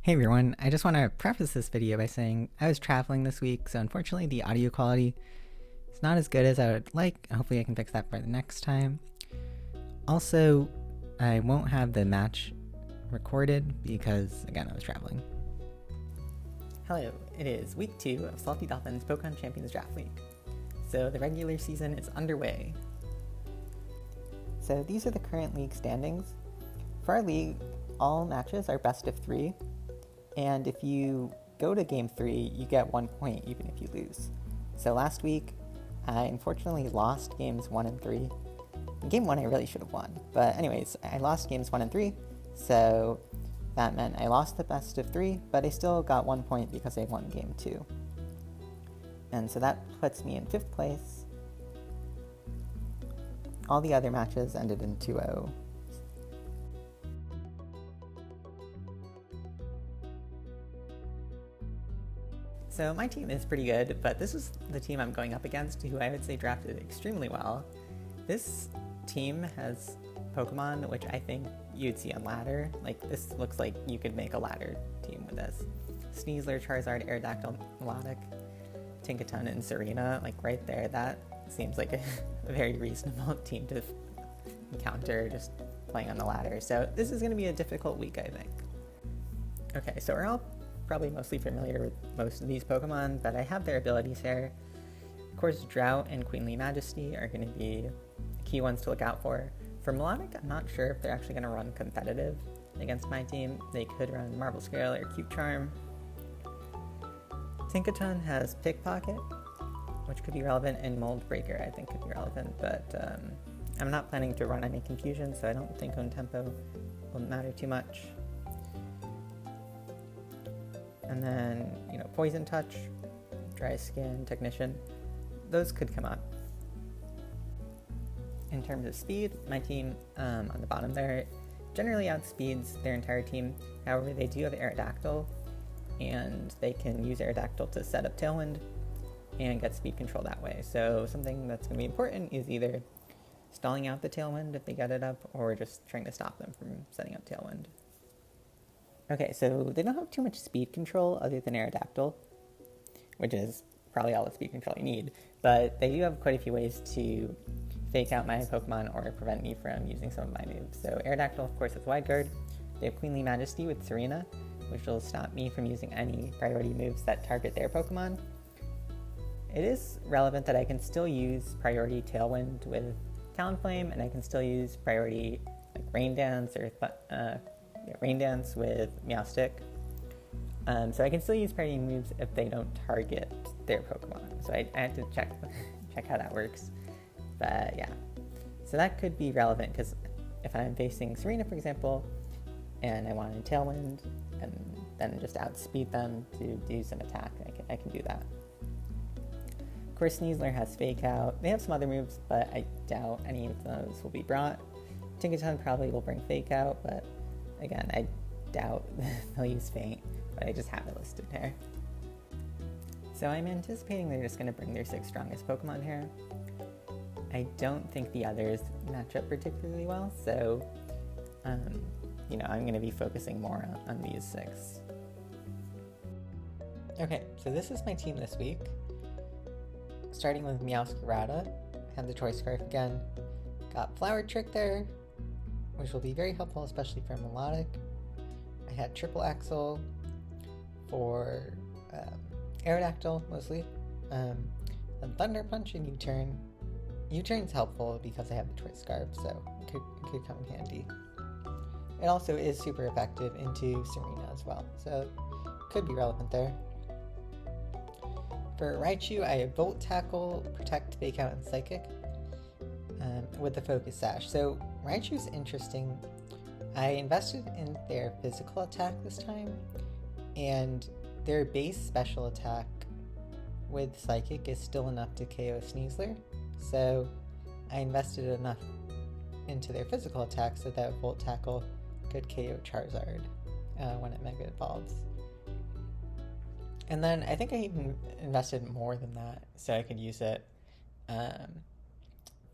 Hey everyone, I just want to preface this video by saying I was traveling this week, so unfortunately the audio quality is not as good as I would like. Hopefully I can fix that for the next time. Also, I won't have the match recorded because, again, I was traveling. Hello, it is week 2 of Salty Dolphin's Pokemon Champions Draft League. So the regular season is underway. So these are the current league standings. For our league, all matches are best of 3. And if you go to game 3, you get 1 point even if you lose. So last week, I unfortunately lost games 1 and 3. In game 1, I really should have won. But anyways, I lost games 1 and 3, so that meant I lost the best of 3, but I still got 1 point because I won game 2. And so that puts me in 5th place. All the other matches ended in 2-0. So my team is pretty good, but this is the team I'm going up against, who I would say drafted extremely well. This team has Pokemon, which I think you'd see on ladder. Like, this looks like you could make a ladder team with this. Sneasler, Charizard, Aerodactyl, Melodic, Tinkaton, and Serena, like right there, that seems like a very reasonable team to encounter just playing on the ladder. So this is going to be a difficult week, I think. Okay, so we're all probably mostly familiar with most of these Pokemon, but I have their abilities here. Of course, Drought and Queenly Majesty are going to be key ones to look out for. For Melodic, I'm not sure if they're actually going to run competitive against my team. They could run Marble Scale or Cute Charm. Tinkaton has Pickpocket, which could be relevant, and Mold Breaker I think could be relevant, but I'm not planning to run any Confusion, so I don't think Own Tempo will matter too much. And then, Poison Touch, Dry Skin, Technician, those could come up. In terms of speed, my team on the bottom there generally outspeeds their entire team. However, they do have Aerodactyl, and they can use Aerodactyl to set up Tailwind and get speed control that way. So something that's going to be important is either stalling out the Tailwind if they get it up, or just trying to stop them from setting up Tailwind. Okay, so they don't have too much speed control other than Aerodactyl, which is probably all the speed control you need, but they do have quite a few ways to fake out my Pokemon or prevent me from using some of my moves. So Aerodactyl, of course, has Wide Guard. They have Queenly Majesty with Serena, which will stop me from using any priority moves that target their Pokemon. It is relevant that I can still use priority Tailwind with Talonflame, and I can still use priority like Rain Dance or Rain Dance with Meowstic. So I can still use priority moves if they don't target their Pokemon. So I have to check how that works. But yeah, so that could be relevant because if I'm facing Serena, for example, and I want a Tailwind and then just outspeed them to do some attack, I can do that. Of course, Sneasler has Fake Out. They have some other moves, but I doubt any of those will be brought. Tinkaton probably will bring Fake Out, but again, I doubt they'll use Faint, but I just have it listed here. So I'm anticipating they're just going to bring their 6 strongest Pokemon here. I don't think the others match up particularly well, so I'm going to be focusing more on these 6. Okay, so this is my team this week. Starting with Meowscarada, have the Choice Scarf again. Got Flower Trick there, which will be very helpful, especially for Melodic. I had Triple Axle for Aerodactyl, mostly. And Thunder Punch and U-Turn. U-Turn's helpful because I have the Choice Scarf, so it could come in handy. It also is super effective into Serena as well, so could be relevant there. For Raichu, I have Volt Tackle, Protect, Fake Out, and Psychic with the Focus Sash. So Raichu's interesting. I invested in their physical attack this time, and their base special attack with Psychic is still enough to KO Sneasler, so I invested enough into their physical attack so that Volt Tackle could KO Charizard when it Mega Evolves. And then I think I even invested more than that so I could use it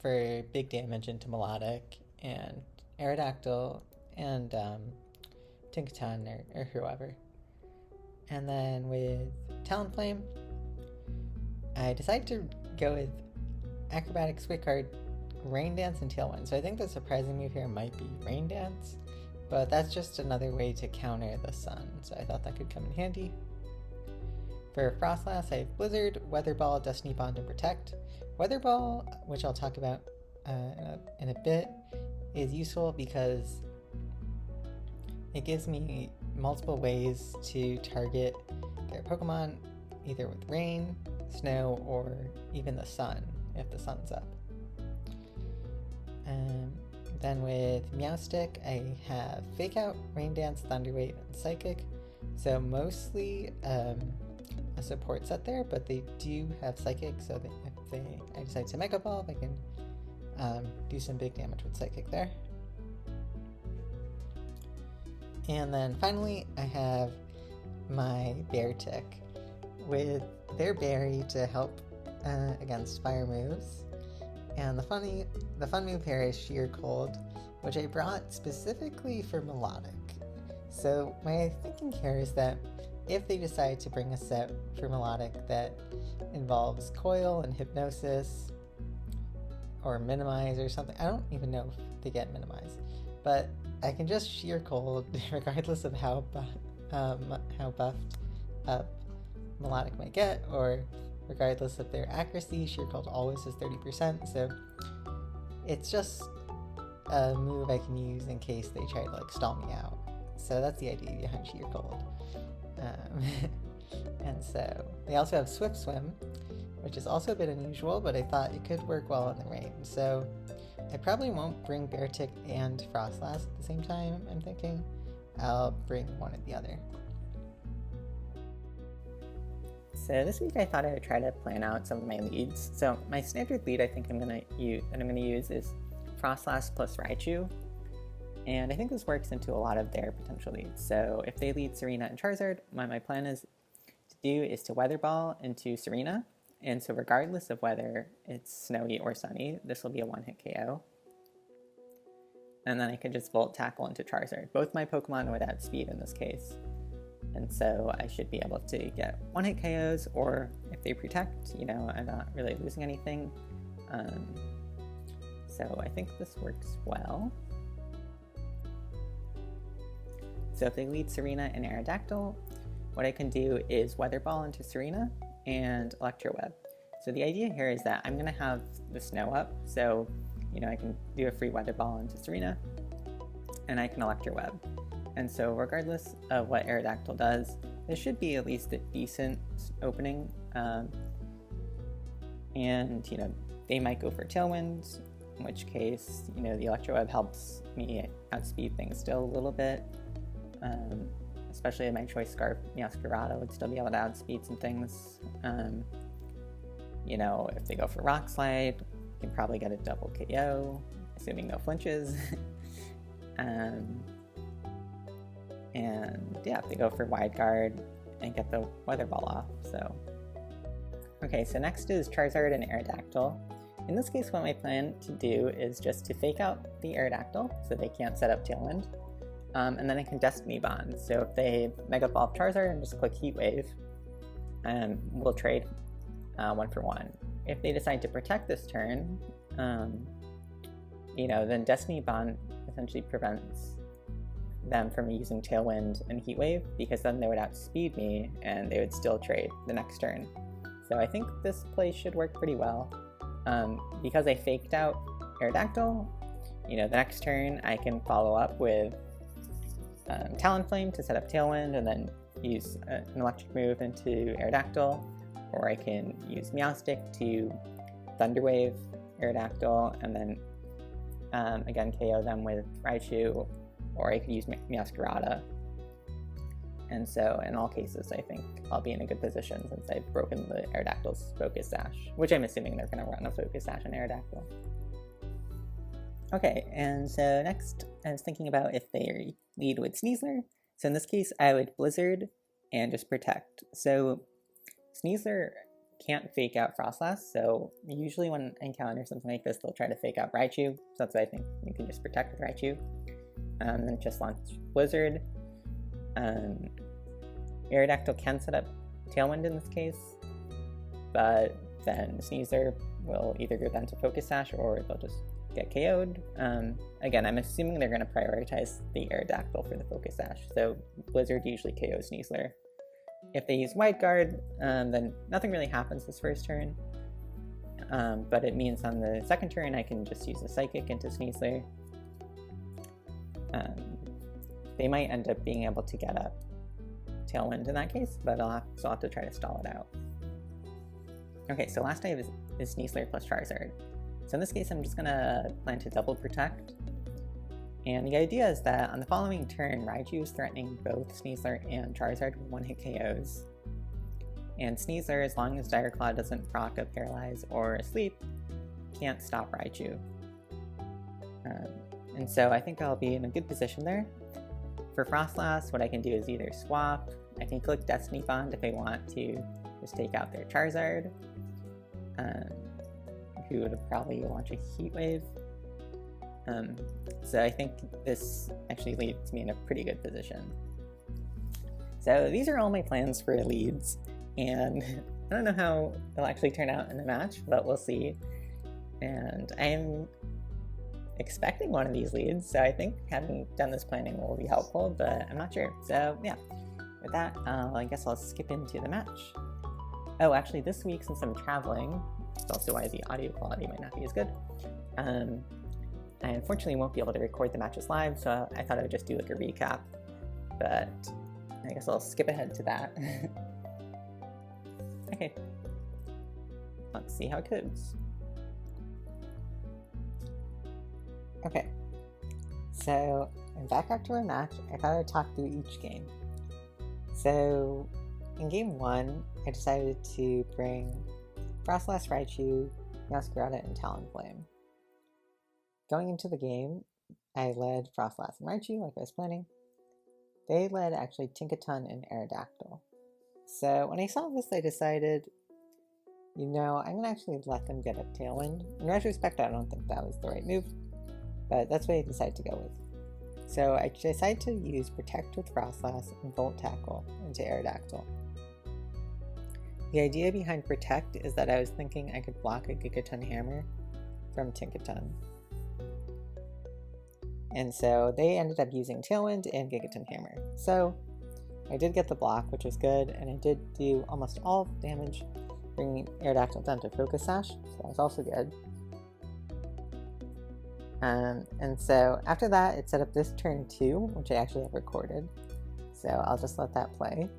for big damage into Melodic and Aerodactyl and Tinkaton or whoever. And then with Talonflame, I decided to go with Acrobatics, Quick Guard, Rain Dance, and Tailwind. So I think the surprising move here might be Rain Dance, but that's just another way to counter the sun, so I thought that could come in handy. For Frostlass, I have Blizzard, Weather Ball, Destiny Bond, and Protect. Weather Ball, which I'll talk about in a bit, is useful because it gives me multiple ways to target their Pokemon, either with rain, snow, or even the sun, if the sun's up. Then with Meowstic, I have Fake Out, Rain Dance, Thunder Wave, and Psychic. So mostly a support set there, but they do have Psychic, so that if I decide to Mega Evolve, I can do some big damage with Psychic there. And then finally, I have my Beartic with their berry to help against fire moves. And the fun move here is Sheer Cold, which I brought specifically for Melodic. So my thinking here is that if they decide to bring a set for Melodic that involves Coil and Hypnosis, or Minimize or something, I don't even know if they get Minimize, but I can just Sheer Cold regardless of how buffed up Melodic might get, or regardless of their accuracy. Sheer Cold always is 30%, so it's just a move I can use in case they try to stall me out. So that's the idea behind Sheer Cold. And so they also have Swift Swim, which is also a bit unusual, but I thought it could work well in the rain. So I probably won't bring Beartic and Frostlass at the same time, I'm thinking. I'll bring one or the other. So this week I thought I would try to plan out some of my leads. So my standard lead I think I'm gonna use is Frostlass plus Raichu. And I think this works into a lot of their potential leads. So if they lead Serena and Charizard, what my plan is to Weather Ball into Serena. And so regardless of whether it's snowy or sunny, this will be a one-hit KO. And then I can just Volt Tackle into Charizard. Both my Pokemon would add speed in this case. And so I should be able to get one-hit KOs, or if they protect, I'm not really losing anything. So I think this works well. So if they lead Serena and Aerodactyl, what I can do is Weather Ball into Serena and Electro Web. So the idea here is that I'm going to have the snow up, so I can do a free Weather Ball into Serena, and I can Electro Web. And so regardless of what Aerodactyl does, there should be at least a decent opening. And they might go for Tailwind, in which case the Electro Web helps me outspeed things still a little bit. Especially in my choice Scarf, Meowscarada would still be able to outspeed some things. If they go for Rock Slide, you can probably get a double KO, assuming no flinches. And yeah, if they go for Wide Guard and get the Weather Ball off, so. Okay, so next is Charizard and Aerodactyl. In this case, what I plan to do is just to fake out the Aerodactyl, so they can't set up Tailwind. And then I can Destiny Bond. So if they Mega Evolve Charizard and just click Heat Wave, we'll trade 1 for 1. If they decide to protect this turn, then Destiny Bond essentially prevents them from using Tailwind and Heat Wave, because then they would outspeed me and they would still trade the next turn. So I think this play should work pretty well. Because I faked out Aerodactyl, the next turn I can follow up with Talonflame to set up Tailwind and then use an electric move into Aerodactyl, or I can use Meowstic to Thunderwave Aerodactyl and then again KO them with Raichu, or I could use Meowscarada. And so in all cases I think I'll be in a good position since I've broken the Aerodactyl's Focus Sash, which I'm assuming they're going to run a Focus Sash on Aerodactyl. Okay, and so next I was thinking about if they lead with Sneasler. So in this case I would Blizzard and just Protect. So Sneasler can't fake out Frostlass, so usually when I encounter something like this, they'll try to fake out Raichu, so that's why I think you can just Protect with Raichu. Then just launch Blizzard. Aerodactyl can set up Tailwind in this case, but then Sneasler will either go down to Focus Sash or they'll just get KO'd. Again, I'm assuming they're going to prioritize the Aerodactyl for the Focus Sash, so Blizzard usually KOs Sneasler. If they use Wide Guard, then nothing really happens this first turn, but it means on the second turn I can just use a Psychic into Sneasler. They might end up being able to get up Tailwind in that case, but I'll have to try to stall it out. Okay, so last I have is Sneasler plus Charizard. So in this case, I'm just gonna plan to double protect. And the idea is that on the following turn, Raichu is threatening both Sneasler and Charizard with one-hit KOs. And Sneasler, as long as Dire Claw doesn't proc a Paralyze or a Sleep, can't stop Raichu. And so I think I'll be in a good position there. For Frostlass, what I can do is either swap, I can click Destiny Bond if I want to just take out their Charizard, who would probably launch a Heat Wave. So I think this actually leads me in a pretty good position. So these are all my plans for leads, and I don't know how they'll actually turn out in the match, but we'll see. And I'm expecting one of these leads, so I think having done this planning will be helpful, but I'm not sure. So yeah, with that, I guess I'll skip into the match. Oh, actually this week, since I'm traveling, that's also why the audio quality might not be as good, I unfortunately won't be able to record the matches live, so I thought I would just do like a recap, but I guess I'll skip ahead to that. Okay, let's see how it goes. Okay, so I'm back after a match. I thought I'd talk through each game. So in game 1, I decided to bring Frostlass, Raichu, Meowscarada, and Talonflame. Going into the game, I led Frostlass and Raichu like I was planning. They led actually Tinkaton and Aerodactyl. So when I saw this, I decided, you know, I'm going to actually let them get up Tailwind. In retrospect, I don't think that was the right move, but that's what I decided to go with. So I decided to use Protect with Frostlass and Volt Tackle into Aerodactyl. The idea behind Protect is that I was thinking I could block a Gigaton Hammer from Tinkaton. And so they ended up using Tailwind and Gigaton Hammer. So I did get the block, which was good, and I did do almost all damage, bringing Aerodactyl down to Focus Sash, so that was also good. And so after that, it set up this turn 2, which I actually have recorded. So I'll just let that play.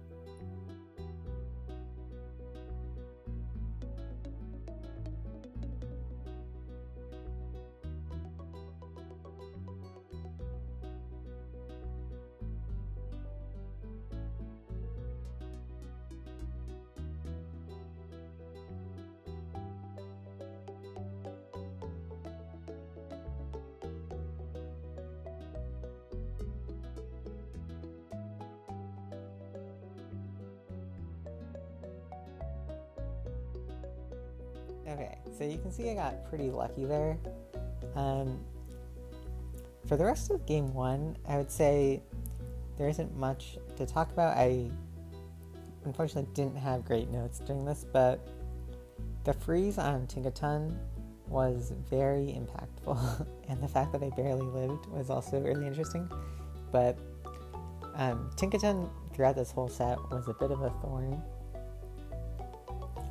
Okay, so you can see I got pretty lucky there. For the rest of game 1, I would say there isn't much to talk about. I unfortunately didn't have great notes during this, but the freeze on Tinkaton was very impactful, and the fact that I barely lived was also really interesting. But Tinkaton throughout this whole set was a bit of a thorn,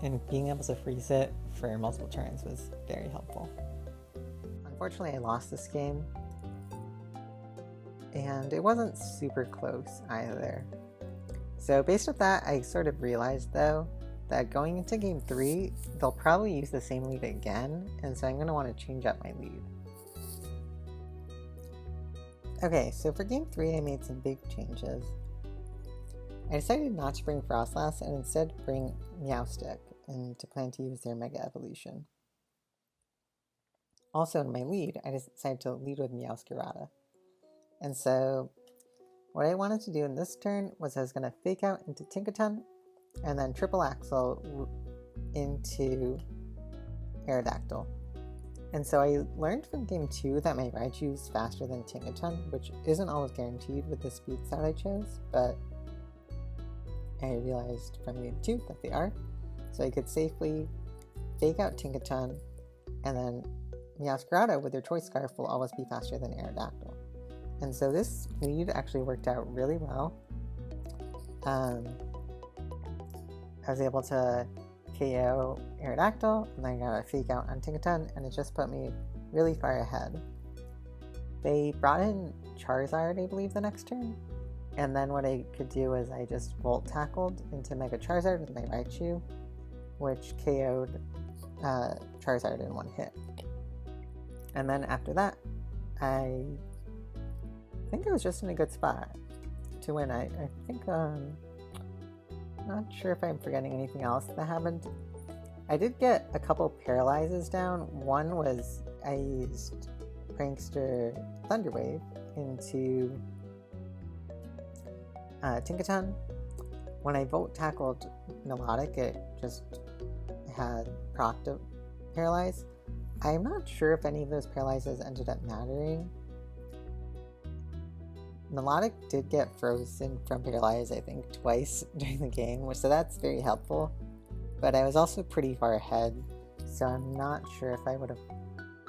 and being able to freeze it for multiple turns was very helpful. Unfortunately, I lost this game, and it wasn't super close either. So based on that, I sort of realized though that going into game 3, they'll probably use the same lead again, and so I'm going to want to change up my lead. Okay, so for game 3 I made some big changes. I decided not to bring Frostlass and instead bring Meowstic, and to plan to use their Mega Evolution. Also in my lead, I decided to lead with Meowscarada. And so what I wanted to do in this turn was I was going to Fake Out into Tinkaton, and then Triple Axle into Aerodactyl. And so I learned from game 2 that my Raichu is faster than Tinkaton, which isn't always guaranteed with the speed set I chose, but I realized from game 2 that they are. So I could safely fake out Tinkaton, and then Meowscarada with their Choice Scarf will always be faster than Aerodactyl. And so this lead actually worked out really well. I was able to KO Aerodactyl, and then I got a fake out on Tinkaton, and it just put me really far ahead. They brought in Charizard, I believe, the next turn, and then what I could do is I just Volt Tackled into Mega Charizard with my Raichu, which KO'd Charizard in one hit. And then after that, I think I was just in a good spot to win. I think, not sure if I'm forgetting anything else that happened. I did get a couple paralyzes down. One was I used Prankster Thunderwave into Tinkaton. When I Volt Tackled Melodic, it just had proc to paralyze. I'm not sure if any of those paralyzes ended up mattering. Melodic did get frozen from paralyze, I think, twice during the game, so that's very helpful. But I was also pretty far ahead, so I'm not sure if I would have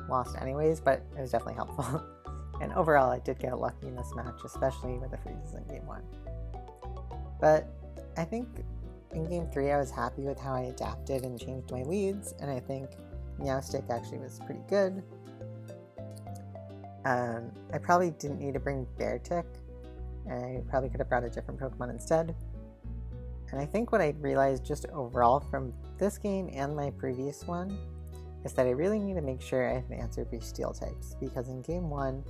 lost anyways, but it was definitely helpful. And overall, I did get lucky in this match, especially with the freezes in game 1. But I think in game 3, I was happy with how I adapted and changed my leads, and I think Meowstic actually was pretty good. I probably didn't need to bring Beartic. I probably could have brought a different Pokemon instead. And I think what I realized just overall from this game and my previous one is that I really need to make sure I have an answer for Steel types, because in game 1,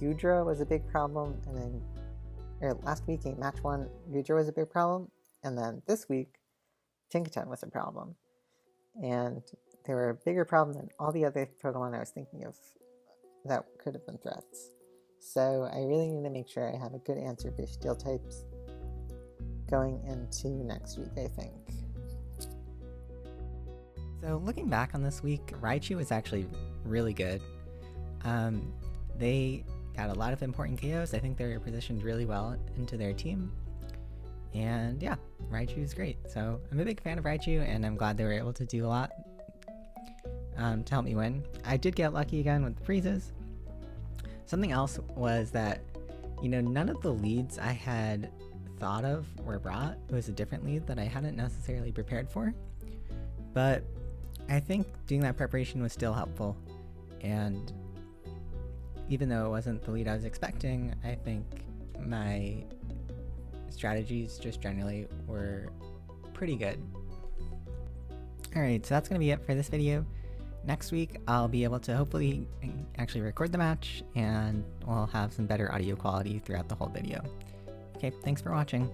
Goodra was a big problem, and then last week in match 1, Goodra was a big problem, and then this week, Tinkaton was a problem. And they were a bigger problem than all the other Pokemon I was thinking of that could have been threats. So I really need to make sure I have a good answer for Steel types going into next week, I think. So looking back on this week, Raichu was actually really good. They got a lot of important KOs. I think they were positioned really well into their team. And yeah, Raichu is great. So I'm a big fan of Raichu, and I'm glad they were able to do a lot to help me win. I did get lucky again with the freezes. Something else was that, none of the leads I had thought of were brought. It was a different lead that I hadn't necessarily prepared for. But I think doing that preparation was still helpful. And even though it wasn't the lead I was expecting, I think my strategies just generally were pretty good. Alright, so that's going to be it for this video. Next week, I'll be able to hopefully actually record the match, and we'll have some better audio quality throughout the whole video. Okay, thanks for watching.